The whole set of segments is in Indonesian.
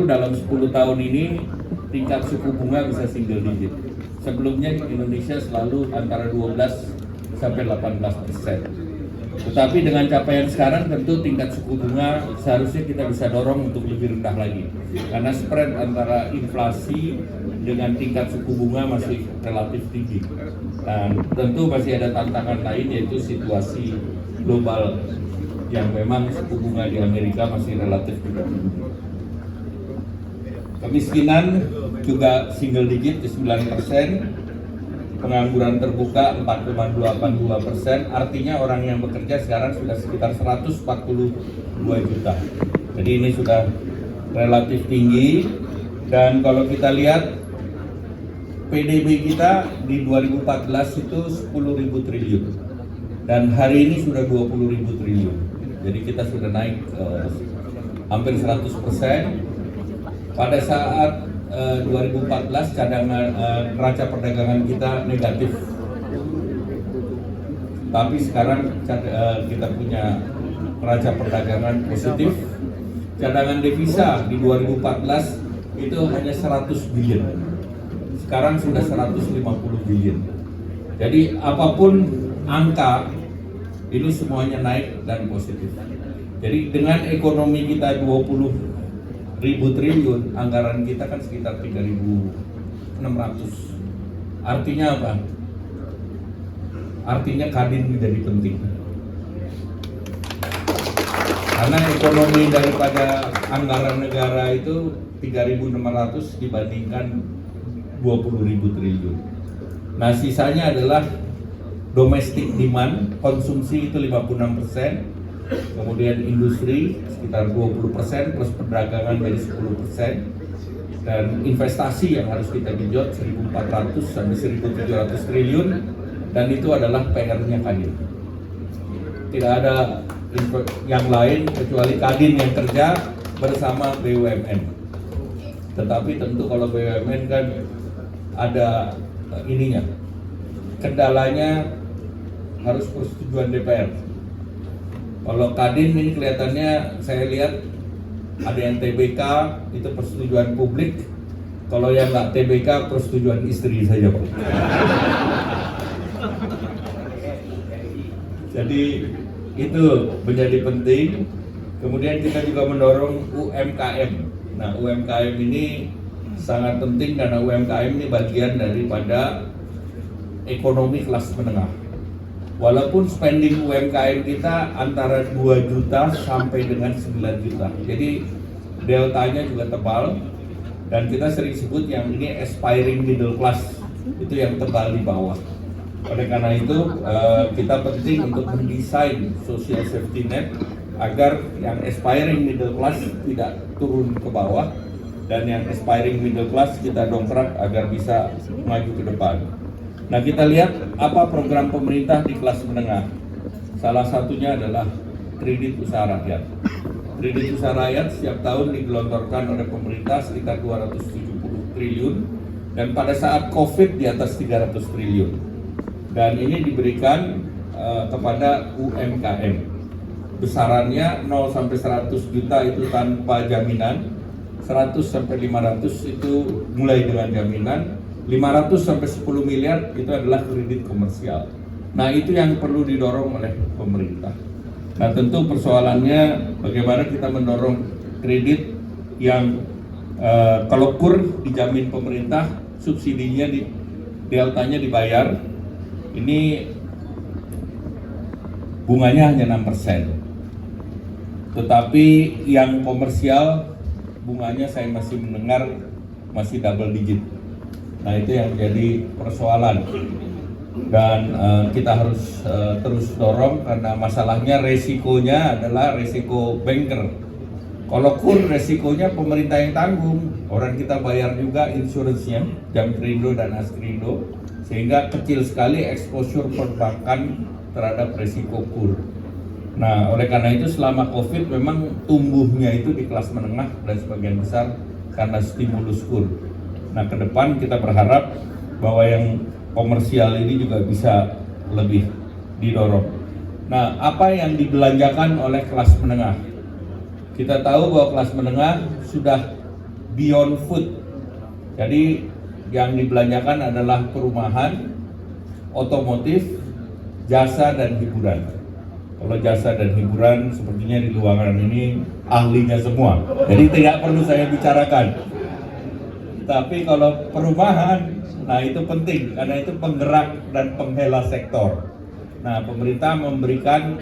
dalam 10 tahun ini tingkat suku bunga bisa single digit. Sebelumnya Indonesia selalu antara 12 sampai 18%. Tetapi dengan capaian sekarang tentu tingkat suku bunga seharusnya kita bisa dorong untuk lebih rendah lagi. Karena spread antara inflasi dengan tingkat suku bunga masih relatif tinggi. Dan tentu masih ada tantangan lain yaitu situasi global yang memang suku bunga di Amerika masih relatif juga tinggi. Kemiskinan juga single digit di 9%. Pengangguran terbuka 4,82%, artinya orang yang bekerja sekarang sudah sekitar 142 juta. Jadi ini sudah relatif tinggi. Dan kalau kita lihat PDB kita di 2014 itu 10.000 triliun dan hari ini sudah 20.000 triliun. Jadi kita sudah naik hampir 100%. Pada saat 2014 cadangan neraca perdagangan kita negatif, tapi sekarang kita punya neraca perdagangan positif. Cadangan devisa di 2014 itu hanya 100 billion, sekarang sudah 150 billion. Jadi apapun angka ini semuanya naik dan positif. Jadi dengan ekonomi kita 20.000 triliun, anggaran kita kan sekitar 3.600. Artinya apa? Artinya Kadin menjadi penting. Karena ekonomi daripada anggaran negara itu 3.600 dibandingkan 20.000 triliun. Nah, sisanya adalah domestic demand, konsumsi itu 56%. Kemudian industri sekitar 20% plus perdagangan dari 10%, dan investasi yang harus kita genjot 1.400 sampai 1.700 triliun, dan itu adalah PR-nya Kadin. Tidak ada yang lain kecuali Kadin yang kerja bersama BUMN. Tetapi tentu kalau BUMN kan ada ininya, kendalanya harus persetujuan DPR. Kalau Kadin ini kelihatannya saya lihat ada yang TBK itu persetujuan publik, kalau yang nggak TBK persetujuan istri saja Pak. Jadi itu menjadi penting. Kemudian kita juga mendorong UMKM. Nah, UMKM ini sangat penting karena UMKM ini bagian daripada ekonomi kelas menengah. Walaupun spending UMKM kita antara 2 juta sampai dengan 9 juta. Jadi deltanya juga tebal, dan kita sering sebut yang ini aspiring middle class, itu yang tebal di bawah. Oleh karena itu kita penting untuk mendesain social safety net agar yang aspiring middle class tidak turun ke bawah, dan yang aspiring middle class kita dongkrak agar bisa maju ke depan. Nah, kita lihat apa program pemerintah di kelas menengah. Salah satunya adalah kredit usaha rakyat. Kredit usaha rakyat setiap tahun digelontorkan oleh pemerintah sekitar 270 triliun, dan pada saat COVID di atas 300 triliun. Dan ini diberikan kepada UMKM. Besarannya 0 sampai 100 juta itu tanpa jaminan, 100 sampai 500 itu mulai dengan jaminan, 500 sampai 10 miliar itu adalah kredit komersial. Nah, itu yang perlu didorong oleh pemerintah. Nah, tentu persoalannya bagaimana kita mendorong kredit yang kalau kur dijamin pemerintah, subsidinya deltanya dibayar. Ini bunganya hanya 6%. Tetapi yang komersial bunganya saya masih mendengar masih double digit. Nah, itu yang menjadi persoalan, dan kita harus terus dorong karena masalahnya resikonya adalah resiko banker. Kalau kur resikonya pemerintah yang tanggung, orang kita bayar juga insuransinya, Jamkrindo dan Askrindo, sehingga kecil sekali exposure perbankan terhadap resiko kur. Nah, oleh karena itu selama COVID memang tumbuhnya itu di kelas menengah dan sebagian besar karena stimulus kur. Nah, ke depan kita berharap bahwa yang komersial ini juga bisa lebih didorong. Nah, apa yang dibelanjakan oleh kelas menengah? Kita tahu bahwa kelas menengah sudah beyond food. Jadi yang dibelanjakan adalah perumahan, otomotif, jasa dan hiburan. Kalau jasa dan hiburan sepertinya di ruangan ini ahlinya semua, jadi tidak perlu saya bicarakan. Tapi kalau perumahan, nah itu penting karena itu penggerak dan penghela sektor. Nah, pemerintah memberikan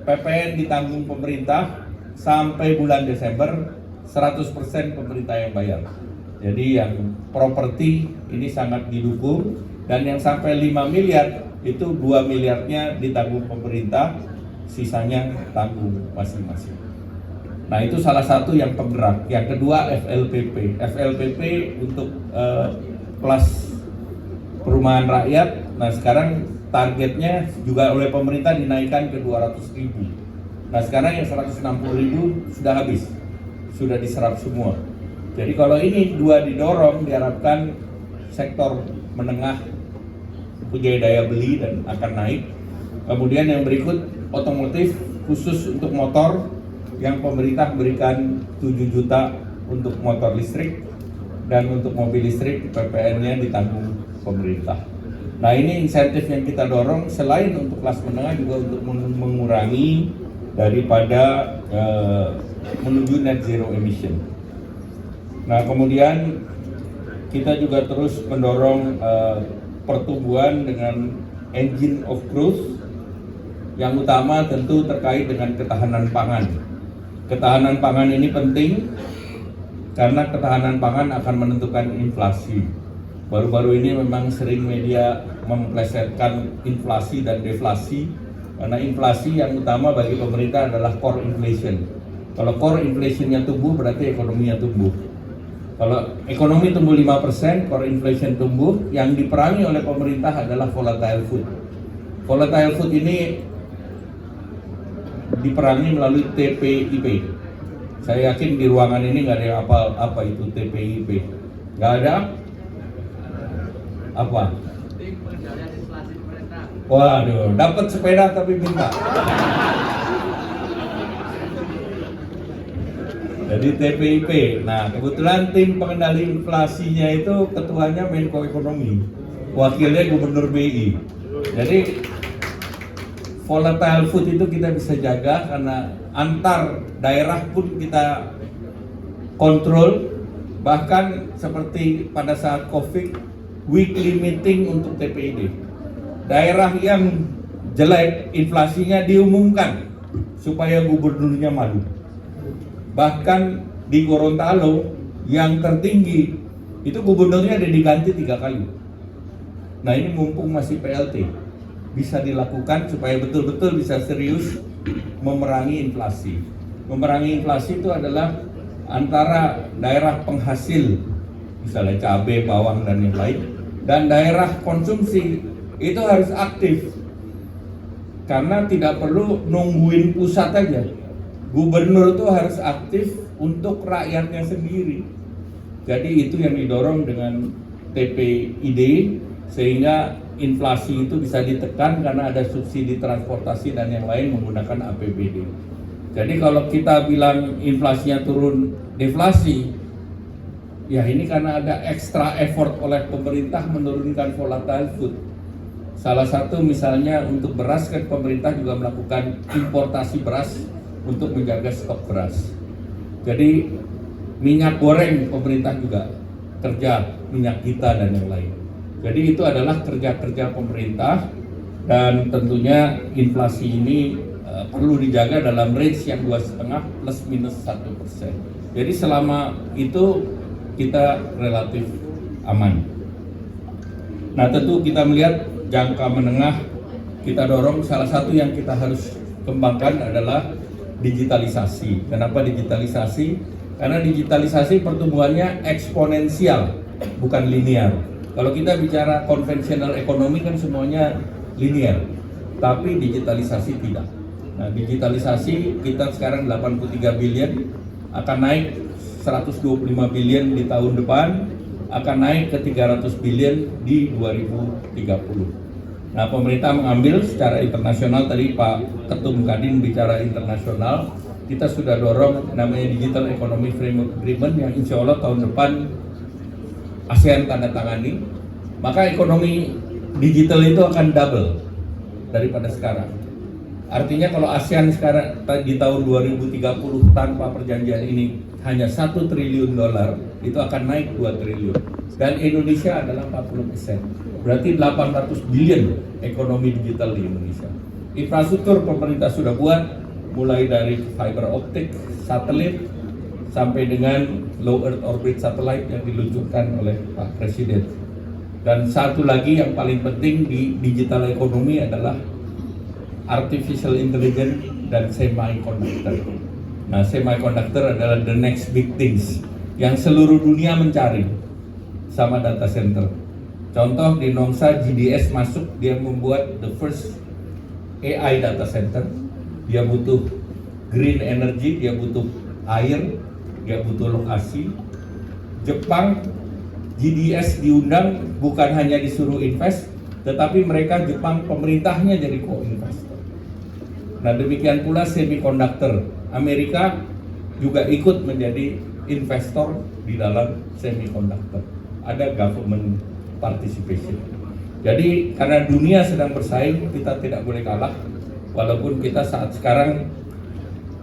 PPN ditanggung pemerintah sampai bulan Desember, 100% pemerintah yang bayar. Jadi yang properti ini sangat didukung, dan yang sampai 5 miliar itu 2 miliarnya ditanggung pemerintah, sisanya tanggung masing-masing. Nah, itu salah satu yang penggerak. Yang kedua FLPP. FLPP untuk kelas perumahan rakyat. Nah, sekarang targetnya juga oleh pemerintah dinaikkan ke 200.000. Nah, sekarang yang 160.000 sudah habis, sudah diserap semua. Jadi kalau ini dua didorong, diharapkan sektor menengah punya daya beli dan akan naik. Kemudian yang berikut otomotif, khusus untuk motor yang pemerintah berikan 7 juta untuk motor listrik, dan untuk mobil listrik PPN-nya ditanggung pemerintah. Nah, ini insentif yang kita dorong selain untuk kelas menengah juga untuk mengurangi daripada menuju net zero emission. Nah, kemudian kita juga terus mendorong pertumbuhan dengan engine of growth. Yang utama tentu terkait dengan ketahanan pangan. Ketahanan pangan ini penting karena ketahanan pangan akan menentukan inflasi. Baru-baru ini memang sering media memplesetkan inflasi dan deflasi, karena inflasi yang utama bagi pemerintah adalah core inflation. Kalau core inflationnya tumbuh berarti ekonominya tumbuh. Kalau ekonomi tumbuh 5%, core inflation tumbuh, yang diperangi oleh pemerintah adalah volatile food. Volatile food ini diperangi melalui TPIP. Saya yakin di ruangan ini nggak ada yang hafal apa itu TPIP. Nggak ada? Apa? Waduh, dapat sepeda tapi minta. Jadi TPIP. Nah, kebetulan tim pengendali inflasinya itu ketuanya Menko Ekonomi, wakilnya Gubernur BI. Jadi volatile food itu kita bisa jaga karena antar daerah pun kita kontrol. Bahkan seperti pada saat COVID, weekly meeting untuk TPID. Daerah yang jelek inflasinya diumumkan supaya gubernurnya malu. Bahkan di Gorontalo yang tertinggi itu gubernurnya ada diganti 3 kali. Nah, ini mumpung masih PLT, bisa dilakukan supaya betul-betul bisa serius memerangi inflasi. Memerangi inflasi itu adalah antara daerah penghasil, misalnya cabai, bawang dan yang lain, dan daerah konsumsi itu harus aktif. Karena tidak perlu nungguin pusat aja. Gubernur itu harus aktif untuk rakyatnya sendiri. Jadi itu yang didorong dengan TPID, sehingga inflasi itu bisa ditekan karena ada subsidi transportasi dan yang lain menggunakan APBD. Jadi kalau kita bilang inflasinya turun, deflasi, ya ini karena ada extra effort oleh pemerintah menurunkan volatile food. Salah satu misalnya untuk beras, kan pemerintah juga melakukan importasi beras untuk menjaga stok beras. Jadi minyak goreng pemerintah juga kerja, minyak kita dan yang lain. Jadi itu adalah kerja-kerja pemerintah, dan tentunya inflasi ini perlu dijaga dalam range yang 2,5 plus minus 1%. Jadi selama itu kita relatif aman. Nah, tentu kita melihat jangka menengah, kita dorong salah satu yang kita harus kembangkan adalah digitalisasi. Kenapa digitalisasi? Karena digitalisasi pertumbuhannya eksponensial, bukan linear. Kalau kita bicara konvensional ekonomi kan semuanya linear, tapi digitalisasi tidak. Nah, digitalisasi kita sekarang 83 billion, akan naik 125 billion di tahun depan, akan naik ke 300 billion di 2030. Nah, pemerintah mengambil secara internasional, tadi Pak Ketum Kadin bicara internasional, kita sudah dorong namanya Digital Economy Framework Agreement yang insya Allah tahun depan ASEAN tanda tangani, maka ekonomi digital itu akan double daripada sekarang. Artinya kalau ASEAN sekarang di tahun 2030 tanpa perjanjian ini hanya $1 triliun, itu akan naik 2 triliun. Dan Indonesia adalah 40%. Berarti 800 billion ekonomi digital di Indonesia. Infrastruktur pemerintah sudah buat, mulai dari fiber optik, satelit, sampai dengan low earth orbit satellite yang diluncurkan oleh Pak Presiden. Dan satu lagi yang paling penting di digital ekonomi adalah artificial intelligence dan semiconductor. Nah, semiconductor adalah the next big things yang seluruh dunia mencari sama data center. Contoh di Nongsa GDS masuk, dia membuat the first AI data center. Dia butuh green energy, dia butuh air, dia butuh lokasi. Jepang GDS diundang bukan hanya disuruh invest, tetapi mereka Jepang pemerintahnya jadi co-investor. Nah, demikian pula semiconductor. Amerika juga ikut menjadi investor di dalam semiconductor. Ada government participation. Jadi karena dunia sedang bersaing, kita tidak boleh kalah. Walaupun kita saat sekarang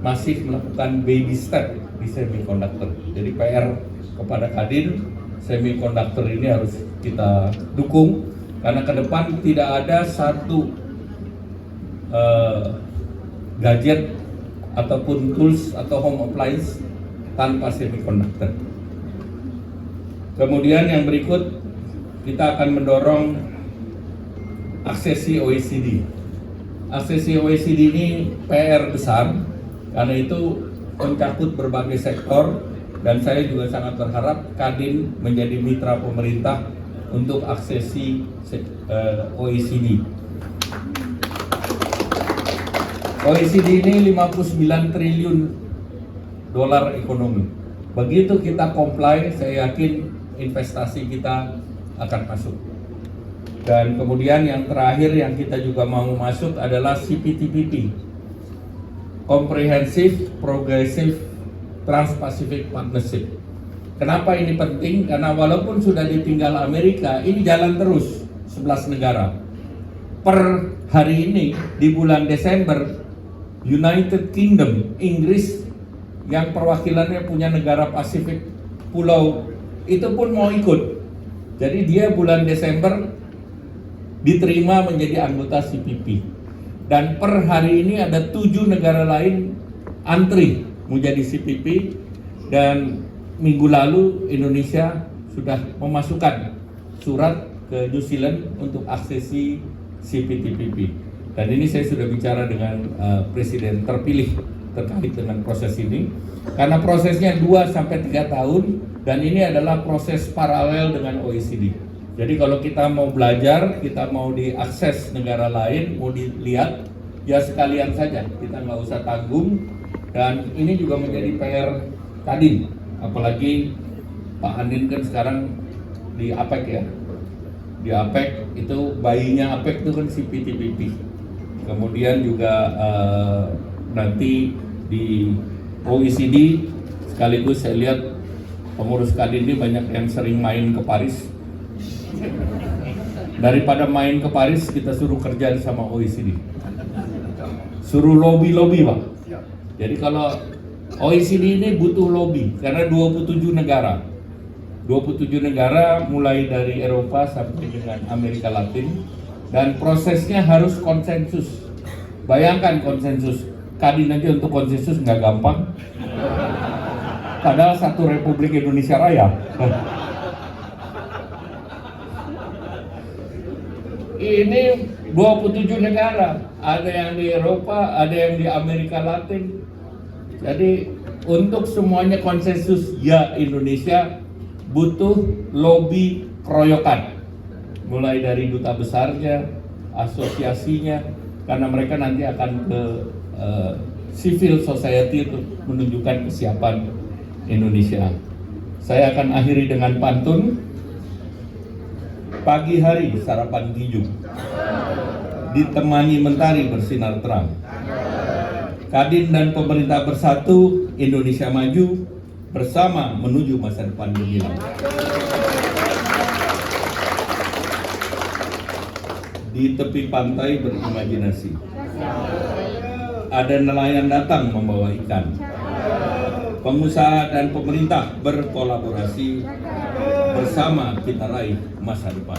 masih melakukan baby step di semiconductor. Jadi PR kepada Kadin, semiconductor ini harus kita dukung karena ke depan tidak ada satu gadget ataupun tools atau home appliance tanpa semiconductor. Kemudian yang berikut, kita akan mendorong aksesi OECD. Aksesi OECD ini PR besar karena itu mencakup berbagai sektor, dan saya juga sangat berharap Kadin menjadi mitra pemerintah untuk aksesi OECD. OECD ini 59 triliun dolar ekonomi. Begitu kita comply, saya yakin investasi kita akan masuk. Dan kemudian yang terakhir yang kita juga mau masuk adalah CPTPP, Comprehensive Progressive Trans-Pacific Partnership. Kenapa ini penting? Karena walaupun sudah ditinggal Amerika, ini jalan terus 11 negara. Per hari ini di bulan Desember, United Kingdom, Inggris yang perwakilannya punya negara Pasifik pulau itu pun mau ikut. Jadi dia bulan Desember diterima menjadi anggota CPP. Dan per hari ini ada 7 negara lain antri menjadi CPP, dan minggu lalu Indonesia sudah memasukkan surat ke New Zealand untuk aksesi CPTPP. Dan ini saya sudah bicara dengan Presiden terpilih terkait dengan proses ini. Karena prosesnya 2-3 tahun, dan ini adalah proses paralel dengan OECD. Jadi kalau kita mau belajar, kita mau diakses negara lain, mau dilihat, ya sekalian saja, kita nggak usah tanggung. Dan ini juga menjadi PR Kadin, apalagi Pak Andin kan sekarang di APEC ya. Di APEC itu bayinya APEC itu kan CPTPP. Kemudian juga nanti di OECD sekaligus saya lihat pengurus Kadin ini banyak yang sering main ke Paris. Daripada main ke Paris, kita suruh kerja sama OECD. Suruh lobby-lobby, Pak. Jadi kalau OECD ini butuh lobby karena 27 negara. 27 negara mulai dari Eropa sampai dengan Amerika Latin, dan prosesnya harus konsensus. Bayangkan konsensus, Kadin aja untuk konsensus nggak gampang. Padahal satu Republik Indonesia Raya. Ini 27 negara, ada yang di Eropa, ada yang di Amerika Latin. Jadi untuk semuanya konsensus, ya Indonesia butuh lobby keroyokan. Mulai dari duta besarnya, asosiasinya, karena mereka nanti akan ke civil society untuk menunjukkan kesiapan Indonesia. Saya akan akhiri dengan pantun. Pagi hari sarapan hijau, ditemani mentari bersinar terang. Kadin dan pemerintah bersatu, Indonesia maju, bersama menuju masa depan gemilang. Di tepi pantai berimajinasi. Ada nelayan datang membawa ikan. Pengusaha dan pemerintah berkolaborasi, bersama kita raih masa depan.